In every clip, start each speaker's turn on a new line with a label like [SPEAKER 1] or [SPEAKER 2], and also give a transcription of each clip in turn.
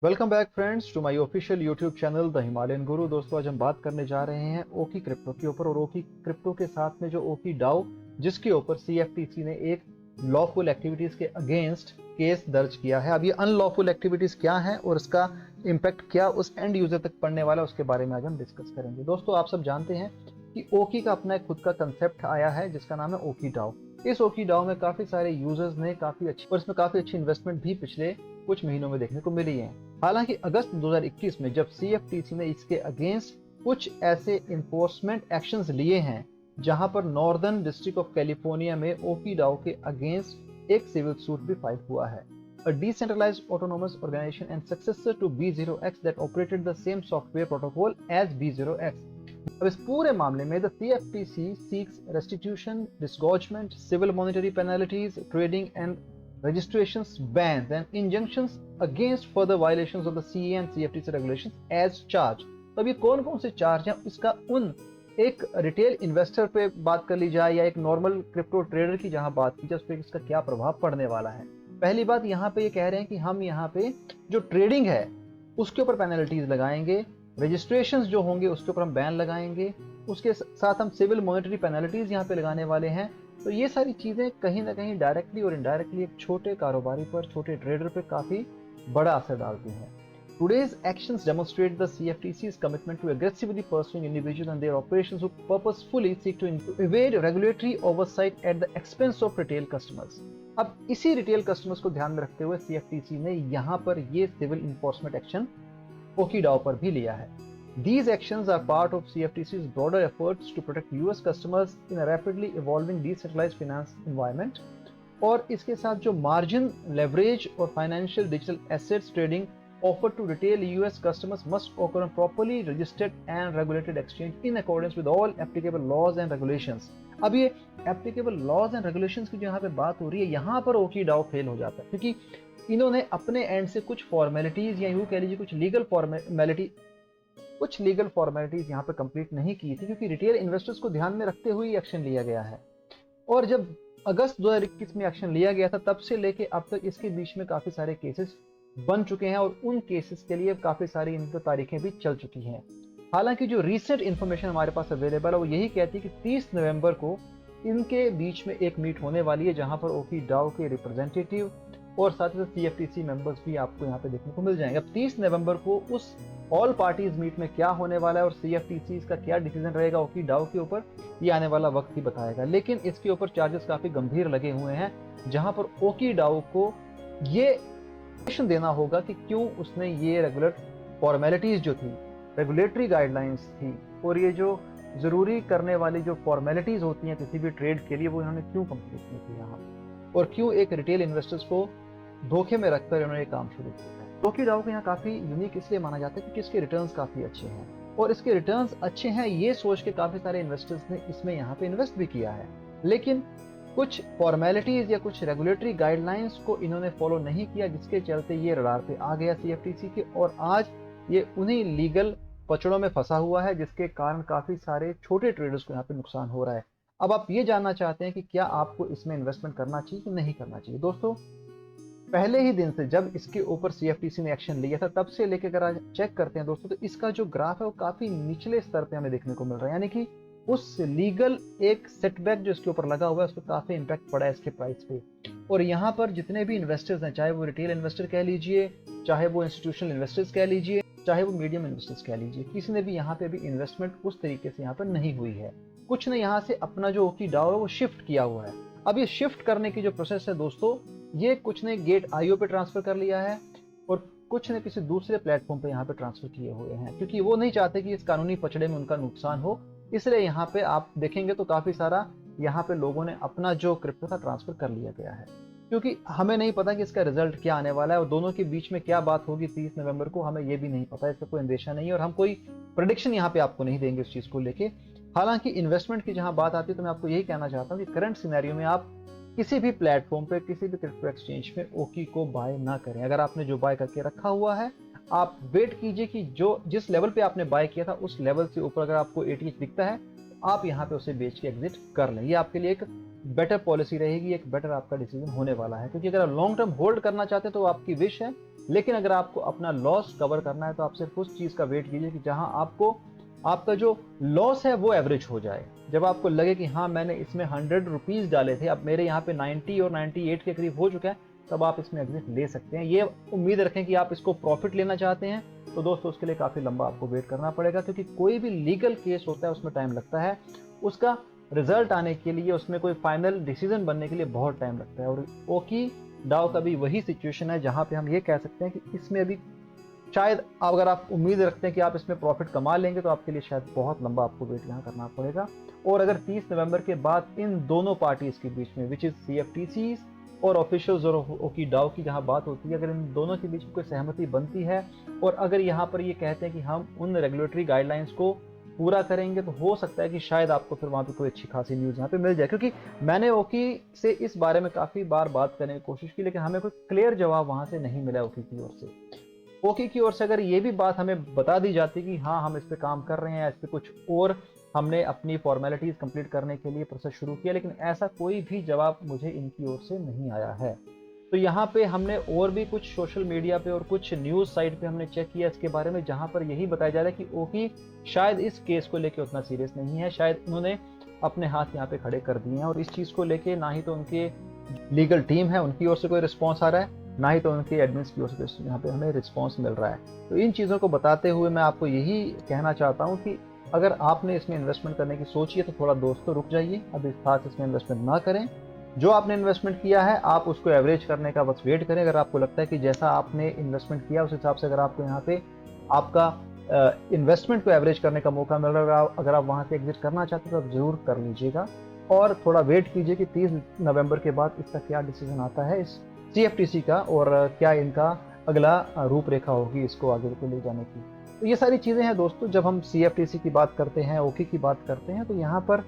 [SPEAKER 1] Welcome back friends to my official YouTube channel the Himalayan Guru. दोस्तों आज हम बात करने जा रहे हैं ओकी क्रिप्टो के ऊपर, और ओकी क्रिप्टो के साथ में जो ओकी डाओ जिसके ऊपर सीएफटीसी ने एक लॉफुल एक्टिविटीज के अगेंस्ट केस दर्ज किया है। अब ये अनलॉफुल एक्टिविटीज क्या है और इसका इम्पैक्ट क्या उस एंड यूजर तक पड़ने वाला है, उसके बारे में आज हम डिस्कस करेंगे। दोस्तों आप सब जानते हैं कि ओकी का अपना एक खुद का कंसेप्ट आया है जिसका नाम है ओकी डाओ। इस ओकी डाओ में काफी सारे यूजर्स ने काफी अच्छी और इसमें काफी अच्छी इन्वेस्टमेंट भी पिछले कुछ महीनों में देखने को मिली है। हालांकि अगस्त 2021 में जब सीएफटीसी ने इसके अगेंस्ट कुछ ऐसे इन्फोर्समेंट एक्शंस लिए हैं जहां पर नॉर्दर्न डिस्ट्रिक्ट ऑफ कैलिफोर्निया में ओकी डाओ के अगेंस्ट एक सिविल सूट भी फाइल हुआ है। A decentralized autonomous organization and successor to B0X that operated the same software protocol as B0X. अब इस पूरे मामले में the CFTC seeks restitution, disgorgement, civil monetary penalties, trading and registrations bans and injunctions against further violations of the CA and CFTC regulations as charged. तो अब ये कौन कौन से चार्ज हैं, इसका उन एक रिटेल इन्वेस्टर पे बात कर ली जाए या एक नॉर्मल क्रिप्टो ट्रेडर की जहां बात की जाए उस पर इसका क्या प्रभाव पड़ने वाला है। पहली बात यहाँ पे ये कह रहे हैं कि हम यहाँ पे जो ट्रेडिंग है उसके ऊपर पेनल्टीज लगाएंगे, रजिस्ट्रेशंस जो होंगे उसके ऊपर हम बैन लगाएंगे, उसके साथ हम सिविल मॉनेटरी पेनल्टीज यहाँ पे लगाने वाले हैं। तो ये सारी चीजें कहीं ना कहीं डायरेक्टली और इनडायरेक्टली एक छोटे कारोबारी पर, छोटे ट्रेडर पे काफी बड़ा असर डालती हैं। Today's actions demonstrate the CFTC's commitment to aggressively pursuing individuals and their operations who purposefully seek to evade regulatory oversight at the expense of retail customers. अब इसी रिटेल कस्टमर्स को ध्यान में रखते हुए सीएफटीसी ने यहाँ पर ये सिविल इन्फोर्समेंट एक्शन ओकी डाओ पर भी लिया है। These actions are part of CFTC's broader efforts to protect US customers in a rapidly evolving decentralized finance environment. और इसके साथ जो मार्जिन लेवरेज और financial digital assets trading offered to retail US customers must occur on properly registered and regulated exchange in accordance with all applicable laws and regulations. अब ये applicable laws and regulations की जो यहाँ पे बात हो रही है, यहाँ पर ओकी डाओ फेल हो जाता है क्योंकि इन्होंने अपने एंड से कुछ फॉर्मेलिटीज या यूं कह लीजिए कुछ लीगल फॉर्मेलिटीज यहाँ पे कंप्लीट नहीं की थी, क्योंकि रिटेल इन्वेस्टर्स को ध्यान में रखते हुए एक्शन लिया गया है। और जब अगस्त 2021 में एक्शन लिया गया था तब से लेके अब तक इसके बीच में काफी सारे केसेस बन चुके हैं और उन केसेस के लिए काफी सारी इनकी तारीखें भी चल चुकी हैं। हालांकि जो रिसेंट इंफॉर्मेशन हमारे पास अवेलेबल है वो यही कहती है कि 30 नवंबर को इनके बीच में एक मीट होने वाली है जहां पर ओकी डाओ के रिप्रेजेंटेटिव और साथ ही साथ सीएफटीसी मेंबर्स भी आपको यहाँ पे देखने को मिल जाएंगे। अब 30 नवंबर को उस ऑल पार्टीज मीट में क्या होने वाला है और सीएफटीसी का क्या डिसीजन रहेगा ओकी डाओ के ऊपर, ये आने वाला वक्त ही बताएगा। लेकिन इसके ऊपर चार्जेस काफी गंभीर लगे हुए हैं जहां पर ओकी डाओ को ये देना होगा कि क्यों उसने ये रेगुलर फॉर्मेलिटीज जो थी, रेगुलेटरी गाइडलाइंस थी और ये जो जरूरी करने वाली जो फॉर्मेलिटीज होती हैं किसी भी ट्रेड के लिए, वो इन्होंने क्यों कंप्लीट नहीं की यहाँ और क्यों एक रिटेल इन्वेस्टर्स को धोखे में रखकर इन्होंने काम शुरू किया। ओकी डाओ को यहाँ काफी यूनिक इसलिए माना जाता है क्योंकि इसके रिटर्न्स काफी अच्छे हैं और इसके रिटर्न्स अच्छे हैं ये सोच के काफी सारे इन्वेस्टर्स ने इसमें यहाँ पे इन्वेस्ट भी किया है। लेकिन कुछ फॉर्मेलिटीज या कुछ रेगुलेटरी गाइडलाइंस को इन्होंने फॉलो नहीं किया जिसके चलते ये रडार पे आ गया सीएफटीसी के और आज ये उन्हीं लीगल पचड़ों में फंसा हुआ है जिसके कारण काफी सारे छोटे ट्रेडर्स को यहाँ पे नुकसान हो रहा है। अब आप ये जानना चाहते हैं कि क्या आपको इसमें इन्वेस्टमेंट करना चाहिए कि नहीं करना चाहिए। दोस्तों पहले ही दिन से जब इसके ऊपर सीएफटीसी ने एक्शन लिया था तब से लेकर अगर आज चेक करते हैं दोस्तों तो इसका जो ग्राफ है वो काफी निचले स्तर पे हमें देखने को मिल रहा है, यानी कि उस लीगल एक सेटबैक जो इसके ऊपर लगा हुआ है उस पर काफी इंपैक्ट पड़ा है इसके प्राइस पे। और यहाँ पर जितने भी इन्वेस्टर्स हैं, चाहे वो रिटेल इन्वेस्टर कह लीजिए, चाहे वो इंस्टीट्यूशनल इन्वेस्टर्स कह लीजिए, चाहे वो मीडियम इन्वेस्टर्स कह लीजिए, किसी ने भी यहाँ पे अभी इन्वेस्टमेंट उस तरीके से यहाँ पर नहीं हुई है। कुछ ने यहाँ से अपना जो ओकी डाओ है वो शिफ्ट किया हुआ है। अब ये शिफ्ट करने की जो प्रोसेस है दोस्तों, ये कुछ ने गेट आईओ पे ट्रांसफर कर लिया है और कुछ ने किसी दूसरे प्लेटफॉर्म पे यहाँ पे ट्रांसफर किए हुए हैं क्योंकि वो नहीं चाहते कि इस कानूनी पचड़े में उनका नुकसान हो। इसलिए यहाँ पे आप देखेंगे तो काफी सारा यहाँ पे लोगों ने अपना जो क्रिप्टो था ट्रांसफर कर लिया गया है, क्योंकि हमें नहीं पता कि इसका रिजल्ट क्या आने वाला है और दोनों के बीच में क्या बात होगी 30 नवंबर को, हमें ये भी नहीं पता, इसका कोई अंदेशा नहीं है और हम कोई प्रेडिक्शन यहाँ पे आपको नहीं देंगे इस चीज को लेके। हालांकि इन्वेस्टमेंट की जहां बात आती है तो मैं आपको यही कहना चाहता हूँ कि करंट सिनेरियो में आप किसी भी प्लेटफॉर्म पे, किसी भी क्रिप्टो एक्सचेंज में ओकी को बाय ना करें। अगर आपने जो बाय करके रखा हुआ है आप वेट कीजिए कि जो जिस लेवल पे आपने बाय किया था उस लेवल से ऊपर अगर आपको एटीएच दिखता है आप यहाँ पे उसे बेच के एग्जिट कर लें। ये आपके लिए एक बेटर पॉलिसी रहेगी, एक बेटर आपका डिसीजन होने वाला है, क्योंकि अगर आप लॉन्ग टर्म होल्ड करना चाहते हैं तो आपकी विश है लेकिन अगर आपको अपना लॉस कवर करना है तो आप सिर्फ उस चीज़ का वेट कीजिए कि जहां आपको आपका जो लॉस है वो एवरेज हो जाए। जब आपको लगे कि हाँ मैंने इसमें 100 रुपीज़ डाले थे, अब मेरे यहाँ पे 90 और 98 के करीब हो चुका है, तब आप इसमें एग्जिट ले सकते हैं। ये उम्मीद रखें कि आप इसको प्रॉफिट लेना चाहते हैं तो दोस्तों उसके लिए काफ़ी लंबा आपको वेट करना पड़ेगा, क्योंकि कोई भी लीगल केस होता है उसमें टाइम लगता है, उसका रिजल्ट आने के लिए, उसमें कोई फाइनल डिसीजन बनने के लिए बहुत टाइम लगता है। और ओकी डाउ का भी वही सिचुएशन है जहाँ पे हम ये कह सकते हैं कि इसमें अभी शायद अगर आप उम्मीद रखते हैं कि आप इसमें प्रॉफिट कमा लेंगे तो आपके लिए शायद बहुत लंबा आपको वेट यहाँ करना पड़ेगा। और अगर 30 नवंबर के बाद इन दोनों पार्टीज के बीच में, विच इज CFTC और ऑफिशियल्स और ओकी डाउ की जहाँ बात होती है, अगर इन दोनों के बीच में कोई सहमति बनती है और अगर यहाँ पर ये कहते हैं कि हम उन रेगुलेटरी गाइडलाइंस को पूरा करेंगे, तो हो सकता है कि शायद आपको फिर वहाँ पे कोई अच्छी खासी न्यूज़ यहाँ पे मिल जाए। क्योंकि मैंने ओकी से इस बारे में काफ़ी बार बात करने की कोशिश की, लेकिन हमें कोई क्लियर जवाब वहाँ से नहीं मिला ओकी की ओर से। ओकी की ओर से अगर ये भी बात हमें बता दी जाती कि हाँ हम इस पे काम कर रहे हैं, इस पे कुछ और हमने अपनी फॉर्मेलिटीज कंप्लीट करने के लिए प्रोसेस शुरू किया, लेकिन ऐसा कोई भी जवाब मुझे इनकी ओर से नहीं आया है। तो यहाँ पे हमने और भी कुछ सोशल मीडिया पे और कुछ न्यूज़ साइट पे हमने चेक किया इसके बारे में, जहाँ पर यही बताया जा रहा है कि ओकी शायद इस केस को लेके उतना सीरियस नहीं है, शायद उन्होंने अपने हाथ यहाँ पे खड़े कर दिए हैं और इस चीज़ को लेके ना ही तो उनके लीगल टीम है उनकी ओर से कोई रिस्पॉन्स आ रहा है, ना ही तो उनके एडमिन्स की ओर से यहाँ पे हमें रिस्पॉन्स मिल रहा है। तो इन चीज़ों को बताते हुए मैं आपको यही कहना चाहता हूँ कि अगर आपने इसमें इन्वेस्टमेंट करने की सोची है तो थोड़ा दोस्तों रुक जाइए, अभी खास इसमें इन्वेस्टमेंट ना करें। जो आपने इन्वेस्टमेंट किया है आप उसको एवरेज करने का बस वेट करें। अगर आपको लगता है कि जैसा आपने इन्वेस्टमेंट किया उस हिसाब से अगर आपको यहाँ पे आपका इन्वेस्टमेंट को एवरेज करने का मौका मिल रहा है, अगर आप वहाँ से एग्जिट करना चाहते हैं तो आप ज़रूर कर लीजिएगा और थोड़ा वेट कीजिए कि 30 नवंबर के बाद इसका क्या डिसीजन आता है इस CFTC का, और क्या इनका अगला रूपरेखा होगी इसको आगे को ले जाने की। तो ये सारी चीज़ें हैं दोस्तों। जब हम CFTC की बात करते हैं, ओकी की बात करते हैं, तो यहाँ पर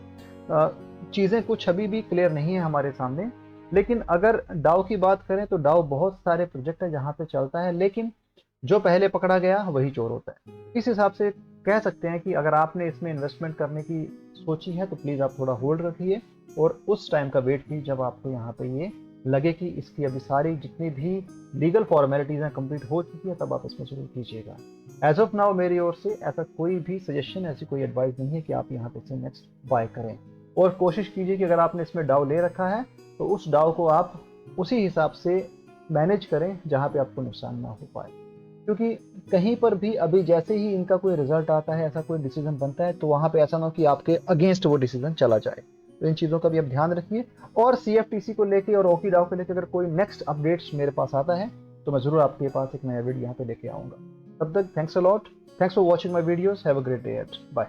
[SPEAKER 1] चीज़ें कुछ अभी भी क्लियर नहीं है हमारे सामने। लेकिन अगर डाउ की बात करें तो डाउ बहुत सारे प्रोजेक्ट है जहाँ पे चलता है, लेकिन जो पहले पकड़ा गया वही चोर होता है। इस हिसाब से कह सकते हैं कि अगर आपने इसमें इन्वेस्टमेंट करने की सोची है तो प्लीज़ आप थोड़ा होल्ड रखिए और उस टाइम का वेट कीजिए जब आपको यहाँ पे ये लगे कि इसकी अभी सारी जितनी भी लीगल फॉर्मेलिटीज़ हैं कंप्लीट हो चुकी है, तब आप इसमें शुरू कीजिएगा। एज ऑफ नाउ मेरी ओर से ऐसा कोई भी सजेशन, ऐसी कोई एडवाइस नहीं है कि आप यहाँ पे से नेक्स्ट बाय करें। और कोशिश कीजिए कि अगर आपने इसमें डाउ ले रखा है तो उस डाउ को आप उसी हिसाब से मैनेज करें जहाँ पे आपको नुकसान ना हो पाए, क्योंकि कहीं पर भी अभी जैसे ही इनका कोई रिजल्ट आता है, ऐसा कोई डिसीजन बनता है, तो वहाँ पे ऐसा ना हो कि आपके अगेंस्ट वो डिसीजन चला जाए। तो इन चीज़ों का भी आप ध्यान रखिए। और CFTC को लेके और ओकी डाउ को लेके अगर कोई नेक्स्ट अपडेट्स मेरे पास आता है तो मैं ज़रूर आपके पास एक नया वीडियो यहाँ पे लेके आऊँगा। तब तक thanks a lot, thanks for watching my videos, have a great day at, bye.